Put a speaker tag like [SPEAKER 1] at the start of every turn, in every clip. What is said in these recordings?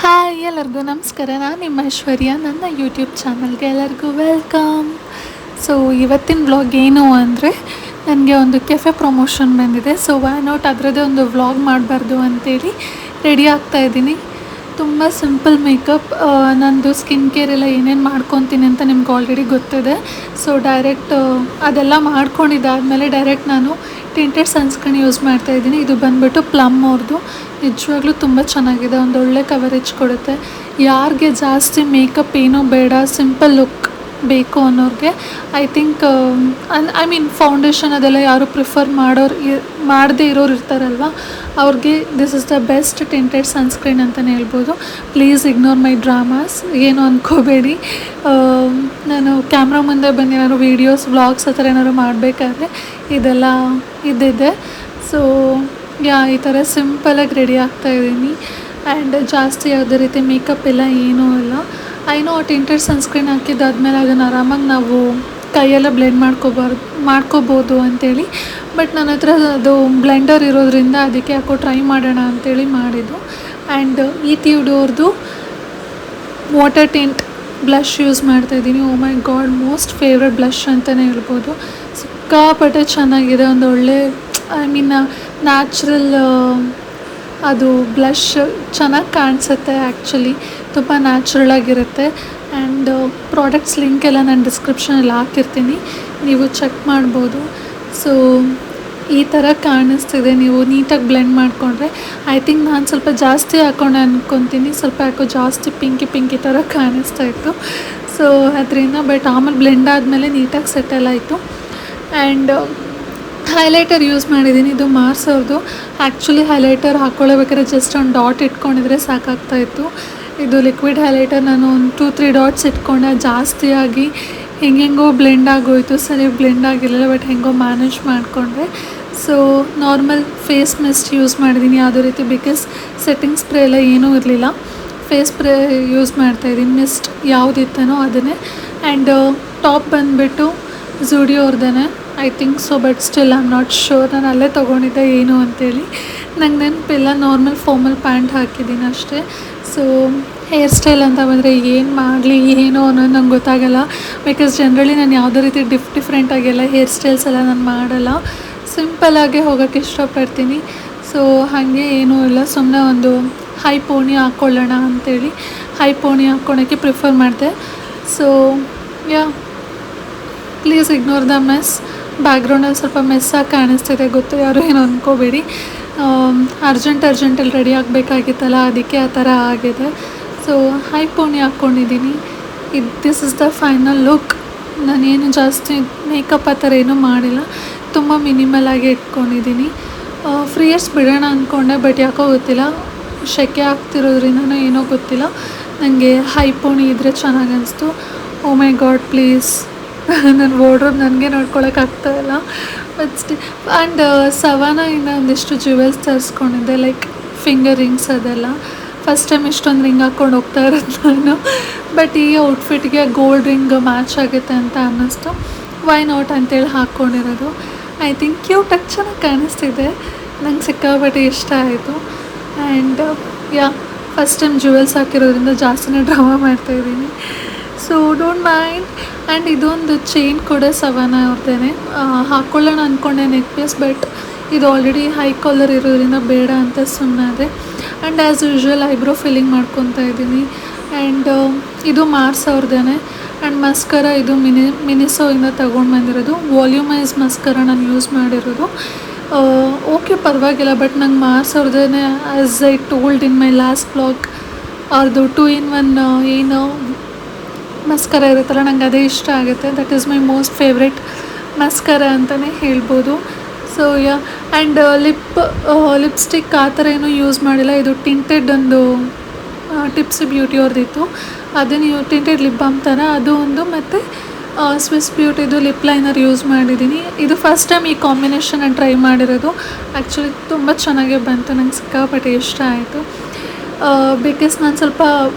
[SPEAKER 1] Hi ಎಲ್ಲರಿಗೂ ನಮಸ್ಕಾರ. ನಾನು ನಿಮ್ಮ ಐಶ್ವರ್ಯ. ನನ್ನ ಯೂಟ್ಯೂಬ್ ಚಾನಲ್ಗೆ ಎಲ್ಲರಿಗೂ ವೆಲ್ಕಮ್. ಸೊ ಇವತ್ತಿನ ವ್ಲಾಗ್ ಏನು ಅಂದರೆ, ನನಗೆ ಒಂದು ಕೆಫೆ ಪ್ರಮೋಷನ್ ಬಂದಿದೆ. ಸೊ ವೈ ನಾಟ್ ಅದರದ್ದೇ ಒಂದು ವ್ಲಾಗ್ ಮಾಡಬಾರ್ದು ಅಂತೇಳಿ ರೆಡಿ ಆಗ್ತಾಯಿದ್ದೀನಿ. ತುಂಬ ಸಿಂಪಲ್ ಮೇಕಪ್. ನಂದು ಸ್ಕಿನ್ ಕೇರ್ ಎಲ್ಲ ಏನೇನು ಮಾಡ್ಕೊತೀನಿ ಅಂತ ನಿಮ್ಗೆ ಆಲ್ರೆಡಿ ಗೊತ್ತಿದೆ. ಸೊ ಡೈರೆಕ್ಟ್ ಅದೆಲ್ಲ ಮಾಡ್ಕೊಂಡಿದ್ದಾದಮೇಲೆ ಡೈರೆಕ್ಟ್ ನಾನು ಟಿಂಟೆಡ್ ಸನ್ಸ್ಕ್ರೀನ್ ಯೂಸ್ ಮಾಡ್ತಾಯಿದ್ದೀನಿ. ಇದು ಬಂದುಬಿಟ್ಟು ಪ್ಲಮ್ ಅವ್ರದ್ದು. ನಿಜವಾಗ್ಲೂ ತುಂಬ ಚೆನ್ನಾಗಿದೆ, ಒಂದೊಳ್ಳೆ ಕವರೇಜ್ ಕೊಡುತ್ತೆ. ಯಾರಿಗೆ ಜಾಸ್ತಿ ಮೇಕಪ್ ಏನೂ ಬೇಡ, ಸಿಂಪಲ್ ಲುಕ್ ಬೇಕು ಅನ್ನೋರಿಗೆ, I think I mean foundation ಅದೆಲ್ಲ ಯಾರು ಪ್ರಿಫರ್ ಮಾಡದೇ ಇರೋರು ಇರ್ತಾರಲ್ವ, ಅವ್ರಿಗೆ this is the best tinted sunscreen ಅಂತಲೇ ಹೇಳ್ಬೋದು. ಪ್ಲೀಸ್ ಇಗ್ನೋರ್ ಮೈ ಡ್ರಾಮಾಸ್, ಏನು ಅಂದ್ಕೋಬೇಡಿ. ನಾನು ಕ್ಯಾಮ್ರಾ ಮುಂದೆ ಬಂದು ಏನಾದ್ರು ವೀಡಿಯೋಸ್ ವ್ಲಾಗ್ಸ್ ಆ ಥರ ಏನಾದ್ರು ಮಾಡಬೇಕಾದ್ರೆ ಇದೆಲ್ಲ ಇದ್ದಿದೆ. ಸೊ ಈ ಥರ ಸಿಂಪಲಾಗಿ ರೆಡಿ ಆಗ್ತಾಯಿದ್ದೀನಿ. ಆ್ಯಂಡ್ ಜಾಸ್ತಿ ಯಾವುದೇ ರೀತಿ ಮೇಕಪ್ ಎಲ್ಲ ಏನೂ ಇಲ್ಲ. ಐನೋ ಟಿಂಟೆಡ್ ಸನ್ಸ್ಕ್ರೀನ್ ಹಾಕಿದ್ದಾದ್ಮೇಲೆ ಅದನ್ನು ಆರಾಮಾಗಿ ನಾವು ಕೈಯೆಲ್ಲ ಬ್ಲೆಂಡ್ ಮಾಡ್ಕೋಬೋದು ಅಂಥೇಳಿ. ಬಟ್ ನನ್ನ ಹತ್ರ ಅದು ಬ್ಲೆಂಡರ್ ಇರೋದ್ರಿಂದ ಅದಕ್ಕೆ ಯಾಕೋ ಟ್ರೈ ಮಾಡೋಣ ಅಂಥೇಳಿ ಮಾಡಿದ್ದು. ಆ್ಯಂಡ್ ಈ ಟಿವ್ಡೋರ್ದು ವಾಟರ್ ಟಿಂಟ್ ಬ್ಲಷ್ ಯೂಸ್ ಮಾಡ್ತಾಯಿದ್ದೀನಿ. ಓ ಮೈ ಗಾಡ್, ಮೋಸ್ಟ್ ಫೇವ್ರೆಟ್ ಬ್ಲಷ್ ಅಂತಲೇ ಹೇಳ್ಬೋದು. ಸಿಕ್ಕಾಪಟ್ಟೆ ಚೆನ್ನಾಗಿದೆ, ಒಂದು ಒಳ್ಳೆ ಐ ಮೀನ್ ನ್ಯಾಚುರಲ್ ಅದು ಬ್ಲಷ್ ಚೆನ್ನಾಗಿ ಕಾಣಿಸುತ್ತೆ. ಆ್ಯಕ್ಚುಲಿ ತುಂಬ ನ್ಯಾಚುರಲಾಗಿರುತ್ತೆ. ಆ್ಯಂಡ್ ಪ್ರಾಡಕ್ಟ್ಸ್ ಲಿಂಕ್ ಎಲ್ಲ ನಾನು ಡಿಸ್ಕ್ರಿಪ್ಷನಲ್ಲಿ ಹಾಕಿರ್ತೀನಿ, ನೀವು ಚೆಕ್ ಮಾಡ್ಬೋದು. ಸೊ ಈ ಥರ ಕಾಣಿಸ್ತಿದೆ. ನೀವು ನೀಟಾಗಿ ಬ್ಲೆಂಡ್ ಮಾಡಿಕೊಂಡ್ರೆ, ಐ ಥಿಂಕ್ ನಾನು ಸ್ವಲ್ಪ ಜಾಸ್ತಿ ಹಾಕ್ಕೊಂಡೆ ಅಂದ್ಕೊತೀನಿ. ಸ್ವಲ್ಪ ಯಾಕೋ ಜಾಸ್ತಿ ಪಿಂಕಿ ಥರ ಕಾಣಿಸ್ತಾ ಇತ್ತು. ಸೊ ಅದರಿಂದ ಬಟ್ ಆಮೇಲೆ ಬ್ಲೆಂಡ್ ಆದಮೇಲೆ ನೀಟಾಗಿ ಸೆಟಲ್ ಆಯಿತು. ಆ್ಯಂಡ್ ಹೈಲೈಟರ್ ಯೂಸ್ ಮಾಡಿದ್ದೀನಿ. ಇದು ಮಾರ್ಸ್ ಅವ್ರದ್ದು. ಆ್ಯಕ್ಚುಲಿ ಹೈಲೈಟರ್ ಹಾಕ್ಕೊಳ್ಳೇಬೇಕಾದ್ರೆ ಜಸ್ಟ್ ಒಂದು ಡಾಟ್ ಇಟ್ಕೊಂಡಿದ್ರೆ ಸಾಕಾಗ್ತಾಯಿತ್ತು. ಇದು ಲಿಕ್ವಿಡ್ ಹೈಲೈಟರ್ ನಾನು ಒಂದು 2-3 ಡಾಟ್ಸ್ ಇಟ್ಕೊಂಡೆ. ಜಾಸ್ತಿಯಾಗಿ ಹೆಂಗೆಂಗೋ ಬ್ಲೆಂಡ್ ಆಗೋಯಿತು, ಸರಿ ಬ್ಲೆಂಡ್ ಆಗಿರಲಿಲ್ಲ. ಬಟ್ ಹೆಂಗೋ ಮ್ಯಾನೇಜ್ ಮಾಡಿಕೊಂಡೆ. So normal face mist use ಮಾಡಿದ್ದೀನಿ ಯಾವುದೇ ರೀತಿ, ಬಿಕಾಸ್ ಸೆಟ್ಟಿಂಗ್ ಸ್ಪ್ರೇ ಎಲ್ಲ ಏನೂ ಇರಲಿಲ್ಲ. ಫೇಸ್ ಸ್ಪ್ರೇ ಯೂಸ್ ಮಾಡ್ತಾಯಿದ್ದೀನಿ, ಮಿಸ್ಟ್ ಯಾವುದಿತ್ತನೋ ಅದನ್ನೇ. ಆ್ಯಂಡ್ ಟಾಪ್ ಬಂದುಬಿಟ್ಟು ಝುಡಿಯೋ ಅವ್ರದ್ದೇ I think so, but still I am not sure. ನಾನು ಅಲ್ಲೇ ತೊಗೊಂಡಿದ್ದೆ ಏನು ಅಂತೇಳಿ, ನಂಗೆ ನೆನಪಿಲ್ಲ. ನಾರ್ಮಲ್ ಫಾರ್ಮಲ್ ಪ್ಯಾಂಟ್ ಹಾಕಿದ್ದೀನಿ ಅಷ್ಟೇ. ಸೊ ಹೇರ್ ಸ್ಟೈಲ್ ಅಂತ ಬಂದರೆ ಏನು ಮಾಡಲಿ ಏನು ಅನ್ನೋದು ನಂಗೆ ಗೊತ್ತಾಗಲ್ಲ. ಬಿಕಾಸ್ ಜನರಲಿ ನಾನು ಯಾವುದೇ ರೀತಿ ಡಿಫ್ರೆಂಟಾಗೆಲ್ಲ ಹೇರ್ ಸ್ಟೈಲ್ಸ್ ಎಲ್ಲ ನಾನು ಮಾಡಲ್ಲ. ಸಿಂಪಲ್ಲಾಗೆ ಹೋಗೋಕ್ಕೆ ಇಷ್ಟಪಡ್ತೀನಿ. ಸೊ ಹಾಗೆ ಏನೂ ಇಲ್ಲ, ಸುಮ್ಮನೆ ಒಂದು ಹೈ ಪೋಣಿ ಹಾಕ್ಕೊಳ್ಳೋಣ ಅಂಥೇಳಿ ಹೈ ಪೋಣಿ ಹಾಕ್ಕೊಳೋಕ್ಕೆ ಪ್ರಿಫರ್ ಮಾಡಿದೆ. So please ignore the mess. ಬ್ಯಾಕ್ಗ್ರೌಂಡಲ್ಲಿ ಸ್ವಲ್ಪ ಮೆಸ್ಸಾಗಿ ಕಾಣಿಸ್ತಿದೆ, ಗೊತ್ತು, ಯಾರು ಏನು ಅಂದ್ಕೋಬೇಡಿ. ಅರ್ಜೆಂಟಲ್ಲಿ ರೆಡಿ ಆಗಬೇಕಾಗಿತ್ತಲ್ಲ, ಅದಕ್ಕೆ ಆ ಥರ ಆಗಿದೆ. ಸೊ ಹೈ ಪೋಣಿ ಹಾಕ್ಕೊಂಡಿದ್ದೀನಿ. This is the final look. ನಾನೇನು ಜಾಸ್ತಿ ಮೇಕಪ್ ಆ ಥರ ಏನೂ ಮಾಡಿಲ್ಲ, ತುಂಬ ಮಿನಿಮಲಾಗಿ ಇಟ್ಕೊಂಡಿದ್ದೀನಿ. ಫ್ರೀಯರ್ಸ್ ಬಿಡೋಣ ಅಂದ್ಕೊಂಡೆ, ಬಟ್ ಯಾಕೋ ಗೊತ್ತಿಲ್ಲ, ಸೆಕೆ ಆಗ್ತಿರೋದ್ರಿಂದನೋ ಏನೋ ಗೊತ್ತಿಲ್ಲ, ನನಗೆ ಹೈ ಪೋಣಿ ಇದ್ದರೆ ಚೆನ್ನಾಗಿ ಅನಿಸ್ತು. ಓ ಮೈ ಗಾಡ್, ಪ್ಲೀಸ್ ನನ್ನ ವಾರ್ಡ್ರೋಬ್ ನನಗೆ ನೋಡ್ಕೊಳಕ್ಕಾಗ್ತಾಯಿಲ್ಲ. ಬಟ್ ಆ್ಯಂಡ್ ಸವಾನಾಯಿಂದ ಒಂದಿಷ್ಟು ಜ್ಯುವೆಲ್ಸ್ ತರಿಸ್ಕೊಂಡಿದ್ದೆ, ಲೈಕ್ ಫಿಂಗರ್ ರಿಂಗ್ಸ್ ಅದೆಲ್ಲ. ಫಸ್ಟ್ ಟೈಮ್ ಇಷ್ಟೊಂದು ರಿಂಗ್ ಹಾಕ್ಕೊಂಡು ಹೋಗ್ತಾ ಇರೋದು ನಾನು. ಬಟ್ ಈ ಔಟ್ಫಿಟ್ಗೆ ಗೋಲ್ಡ್ ರಿಂಗ್ ಮ್ಯಾಚ್ ಆಗುತ್ತೆ ಅಂತ ಅನ್ನಿಸ್ತು. ವೈ ನಾಟ್ ಅಂತೇಳಿ ಹಾಕ್ಕೊಂಡಿರೋದು. ಐ ಥಿಂಕ್ ಕ್ಯೂಟಾಗಿ ಚೆನ್ನಾಗಿ ಕಾಣಿಸ್ತಿದೆ, ನಂಗೆ ಸಿಕ್ಕಾಪಟ್ಟೆ ಇಷ್ಟ ಆಯಿತು. ಆ್ಯಂಡ್ ಫಸ್ಟ್ ಟೈಮ್ ಜ್ಯುವೆಲ್ಸ್ ಹಾಕಿರೋದ್ರಿಂದ ಜಾಸ್ತಿನೇ ಡ್ರಾಮಾ ಮಾಡ್ತಾಯಿದ್ದೀನಿ. So don't mind. ಆ್ಯಂಡ್ ಇದೊಂದು ಚೈನ್ ಕೂಡ ಸವಾನಾ ಅವ್ರದ್ದೇ. ಹಾಕ್ಕೊಳ್ಳೋಣ ಅಂದ್ಕೊಂಡೆ ನೆಕ್ ಪೀಸ್, ಬಟ್ ಇದು ಆಲ್ರೆಡಿ ಹೈ ಕಾಲರ್ ಇರೋದ್ರಿಂದ ಬೇಡ ಅಂತ ಸುಮ್ಮನಾದೆ. And as usual eyebrow filling ಮಾಡ್ಕೊತಾ ಇದ್ದೀನಿ. ಆ್ಯಂಡ್ ಇದು ಮಾರ್ಸ್ ಅವ್ರದ್ದೇ. ಆ್ಯಂಡ್ ಮಸ್ಕರ ಇದು ಮಿನಿಸೋಯಿಂದ ತೊಗೊಂಡು ಬಂದಿರೋದು. ವಾಲ್ಯೂಮೈಸ್ ಮಸ್ಕರ ನಾನು ಯೂಸ್ ಮಾಡಿರೋದು. ಓಕೆ ಪರವಾಗಿಲ್ಲ, ಬಟ್ ನಂಗೆ ಮಾರ್ಸ್ ಅವ್ರದ್ದೇ, as I told in my last vlog, ಅವ್ರದ್ದು 2-in-1 ಏನು ಮಸ್ಕರ ಇರುತ್ತಲ್ಲ, ನಂಗೆ ಅದೇ ಇಷ್ಟ ಆಗುತ್ತೆ. That is my most favourite ಮಸ್ಕರ ಅಂತಲೇ ಹೇಳ್ಬೋದು. ಸೊ ಆ್ಯಂಡ್ ಲಿಪ್ಸ್ಟಿಕ್ ಆ ಥರ ಏನೂ ಯೂಸ್ ಮಾಡಿಲ್ಲ. ಇದು ಟಿಂಟೆಡ್ ಒಂದು ಟಿಪ್ಸ್ ಬ್ಯೂಟಿ ಅವ್ರದ್ದಿತ್ತು, ಅದನ್ನು ಟಿಂಟೆಡ್ ಲಿಪ್ ಬಾಮ್ ಥರ ಅದು ಒಂದು, ಮತ್ತು ಸ್ವಿಸ್ ಬ್ಯೂಟಿದು ಲಿಪ್ ಲೈನರ್ ಯೂಸ್ ಮಾಡಿದ್ದೀನಿ. ಇದು ಫಸ್ಟ್ ಟೈಮ್ ಈ ಕಾಂಬಿನೇಷನ್ ನಾನು ಟ್ರೈ ಮಾಡಿರೋದು. ಆ್ಯಕ್ಚುಲಿ ತುಂಬ ಚೆನ್ನಾಗೇ ಬಂತು, ನಂಗೆ ಸಿಕ್ಕಾಪಟ್ಟೆ ಇಷ್ಟ ಆಯಿತು. ಬಿಕಾಸ್ ನಾನು ಸ್ವಲ್ಪ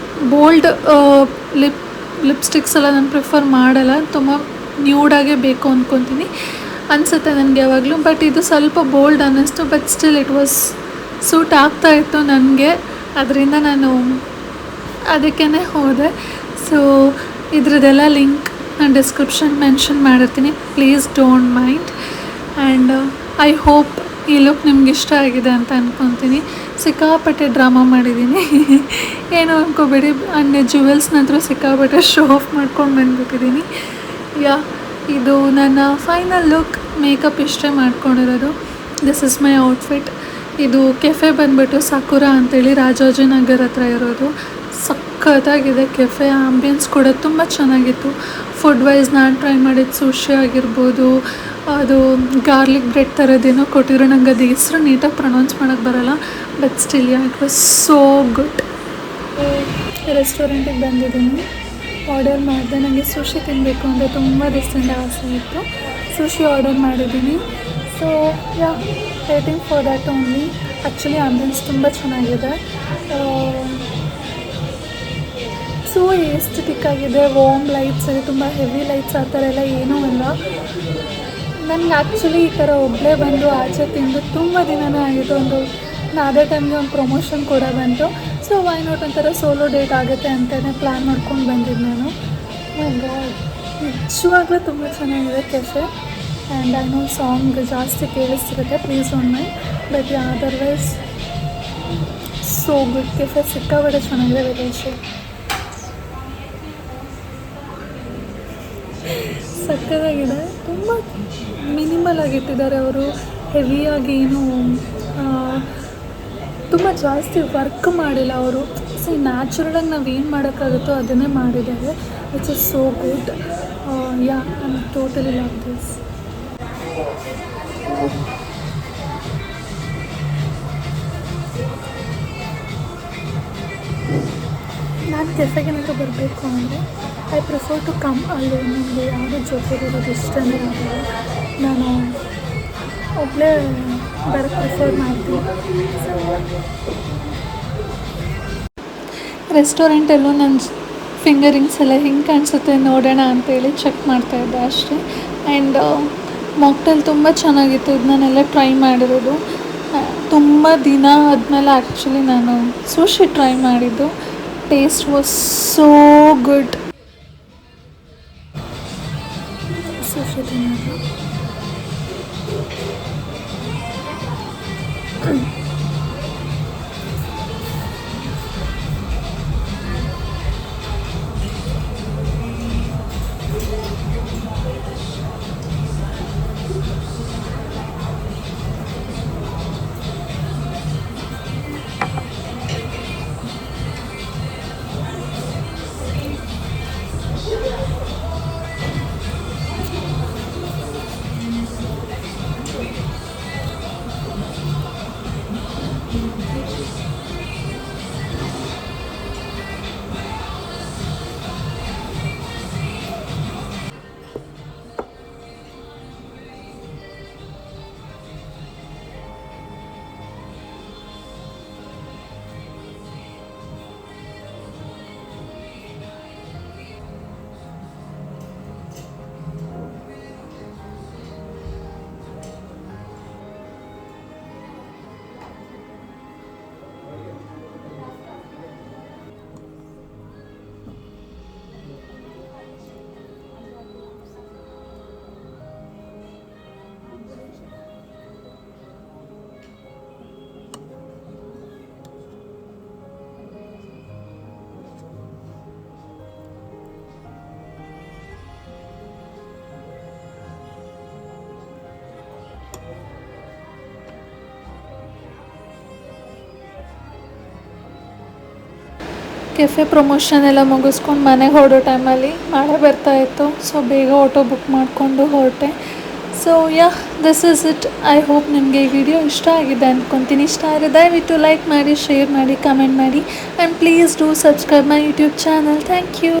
[SPEAKER 1] ಬೋಲ್ಡ್ ಲಿಪ್ಸ್ಟಿಕ್ಸ್ ಎಲ್ಲ ನಾನು ಪ್ರಿಫರ್ ಮಾಡಲ್ಲ, ತುಂಬ ನ್ಯೂಡಾಗೇ ಬೇಕು ಅಂದ್ಕೊತೀನಿ ಅನಿಸುತ್ತೆ ನನಗೆ ಯಾವಾಗಲೂ. ಬಟ್ ಇದು ಸ್ವಲ್ಪ ಬೋಲ್ಡ್ ಅನ್ನಿಸ್ತು, but still it was suit ಆಗ್ತಾಯಿತ್ತು ನನಗೆ. ಅದರಿಂದ ನಾನು ಅದಕ್ಕೇ ಹೋದೆ. ಸೊ ಇದ್ರದ್ದೆಲ್ಲ ಲಿಂಕ್ ನಾನು ಡಿಸ್ಕ್ರಿಪ್ಷನ್ ಮೆನ್ಷನ್ ಮಾಡಿರ್ತೀನಿ, please don't mind. And I hope ಈ ಲುಕ್ ನಿಮ್ಗೆ ಇಷ್ಟ ಆಗಿದೆ ಅಂತ ಅಂದ್ಕೊತೀನಿ. ಸಿಕ್ಕಾಪಟ್ಟೆ ಡ್ರಾಮಾ ಮಾಡಿದ್ದೀನಿ, ಏನೋ ಅಂದ್ಕೋಬೇಡಿ. ಆ್ಯಂಡ್ ಜ್ಯುವೆಲ್ಸ್ನಂತರೂ ಸಿಕ್ಕಾಪಟ್ಟೆ ಶೋ ಆಫ್ ಮಾಡ್ಕೊಂಡು ಬಂದುಬಿಟ್ಟಿದ್ದೀನಿ. ಇದು ನನ್ನ ಫೈನಲ್ ಲುಕ್. ಮೇಕಪ್ ಇಷ್ಟೇ ಮಾಡ್ಕೊಂಡಿರೋದು. This is my outfit. ಇದು ಕೆಫೆ ಬಂದುಬಿಟ್ಟು ಸಕುರಾ ಅಂತೇಳಿ ರಾಜಾಜಿನಗರ್ ಹತ್ರ ಇರೋದು. ಸಖತ್ತಾಗಿದೆ ಕೆಫೆ. ಆಂಬಿಯನ್ಸ್ ಕೂಡ ತುಂಬ ಚೆನ್ನಾಗಿತ್ತು. ಫುಡ್ ವೈಸ್ ನಾನು ಟ್ರೈ ಮಾಡಿದ್ದು ಸುಶಿ ಆಗಿರ್ಬೋದು, ಅದು ಗಾರ್ಲಿಕ್ ಬ್ರೆಡ್ ಥರದ್ದೇನೋ ಕೊಟ್ಟಿದ್ರು. ನಂಗೆ ಅದು ಹೆಸರು ನೀಟಾಗಿ ಪ್ರೊನೌನ್ಸ್ ಮಾಡೋಕ್ಕೆ ಬರೋಲ್ಲ, but still it was so good. ರೆಸ್ಟೋರೆಂಟಿಗೆ ಬಂದಿದ್ದೀನಿ, ಆರ್ಡರ್ ಮಾಡಿದೆ. ನನಗೆ ಸುಶಿ ತಿನ್ನಬೇಕು ಅಂದರೆ ತುಂಬ ದಿವಸದಿಂದ ಆಸೆ ಇತ್ತು. ಸುಶಿ ಆರ್ಡರ್ ಮಾಡಿದ್ದೀನಿ. So waiting for that only. Actually ambience ತುಂಬ ಚೆನ್ನಾಗಿದೆ. ಸೊ ಎಸ್ಥೆಟಿಕ್ ಆಗಿದೆ. ವಾರ್ಮ್ ಲೈಟ್ಸ್, ತುಂಬ ಹೆವಿ ಲೈಟ್ಸ್ ಆ ಥರ ಎಲ್ಲ ಏನೂ ಇಲ್ಲ. ನನಗೆ ಆ್ಯಕ್ಚುಲಿ ಈ ಥರ ಒಬ್ಬಳೇ ಬಂದು ಆಚೆ ತಿಂದು ತುಂಬ ದಿನವೇ ಆಗಿತ್ತು. ಅದೇ ಟೈಮ್ಗೆ ಒಂದು ಪ್ರಮೋಷನ್ ಕೂಡ ಬಂತು. ಸೊ ವೈ ನಾಟ್ ಒಂಥರ ಸೋಲೋ ಡೇಟ್ ಆಗುತ್ತೆ ಅಂತಲೇ ಪ್ಲ್ಯಾನ್ ಮಾಡ್ಕೊಂಡು ಬಂದಿದ್ದು ನಾನು. ನಿಜವಾಗ್ಲೂ ತುಂಬ ಚೆನ್ನಾಗಿದೆ cafe. And I know song ಜಾಸ್ತಿ ಕೇಳಿಸ್ತಿರುತ್ತೆ, please don't mind. But otherwise so good. Cafe ಸಿಕ್ಕಾಪಟ್ಟೆ ಚೆನ್ನಾಗಿದೆ. ವಿಲೇಜ್ ಸಕ್ಕತ್ತಾಗಿದೆ. ತುಂಬ ಮಿನಿಮಲ್ ಆಗಿಟ್ಟಿದ್ದಾರೆ ಅವರು. ಹೆವಿಯಾಗಿ ಏನು ತುಂಬ ಜಾಸ್ತಿ ವರ್ಕ್ ಮಾಡಿಲ್ಲ ಅವರು. ನ್ಯಾಚುರಲಾಗಿ ನಾವು ಏನು ಮಾಡೋಕ್ಕಾಗುತ್ತೋ ಅದನ್ನೇ ಮಾಡಿದ್ದಾರೆ. It's is so good. I am totally love this. ನಾನು ಕೆಫೆಗೇನಾದರೂ ಬರಬೇಕು ಅಂದರೆ ಐ ಪ್ರಿಫರ್ ಟು ಕಮ್ ಅಲ್ಲಿ. ನನಗೆ ಯಾವುದೋ ಜೊತೆ ಇರೋದು ಇಷ್ಟನೇ ಆಗಲ್ಲ. ನಾನು ಒಬ್ಬಳೇ ಬರೋಕ್ಕೆ ಪ್ರಿಫರ್ ಮಾಡ್ತೀನಿ. ರೆಸ್ಟೋರೆಂಟಲ್ಲೂ ನನ್ನ ಫಿಂಗರಿಂಗ್ಸ್ ಎಲ್ಲ ಹೆಂಗೆ ಕಾಣಿಸುತ್ತೆ ನೋಡೋಣ ಅಂತೇಳಿ ಚೆಕ್ ಮಾಡ್ತಾಯಿದ್ದೆ ಅಷ್ಟೇ. ಆ್ಯಂಡ್ ಮಾಕ್ಟೇಲ್ ತುಂಬ ಚೆನ್ನಾಗಿತ್ತು. ಇದು ನಾನೆಲ್ಲ ಟ್ರೈ ಮಾಡಿರೋದು. ತುಂಬ ದಿನ ಆದಮೇಲೆ ಆ್ಯಕ್ಚುಲಿ ನಾನು ಸುಶಿ ಟ್ರೈ ಮಾಡಿದ್ದು. Taste was so good. Sushi ತಿನ್ನೋದು ಕೆಫೆ ಪ್ರಮೋಷನ್ ಎಲ್ಲ ಮುಗಿಸ್ಕೊಂಡು ಮನೆಗೆ ಹೊರಡೋ ಟೈಮಲ್ಲಿ ಮಳೆ ಬರ್ತಾಯಿತ್ತು. ಸೊ ಬೇಗ ಆಟೋ ಬುಕ್ ಮಾಡಿಕೊಂಡು ಹೊರಟೆ. So this is it. I hope ನಿಮಗೆ ಈ ವಿಡಿಯೋ ಇಷ್ಟ ಆಗಿದೆ ಅಂದ್ಕೊತೀನಿ. ಇಷ್ಟ ಆದರೆ ದಯವಿಟ್ಟು ಲೈಕ್ ಮಾಡಿ, ಶೇರ್ ಮಾಡಿ, ಕಮೆಂಟ್ ಮಾಡಿ, and please do subscribe my YouTube channel. Thank you.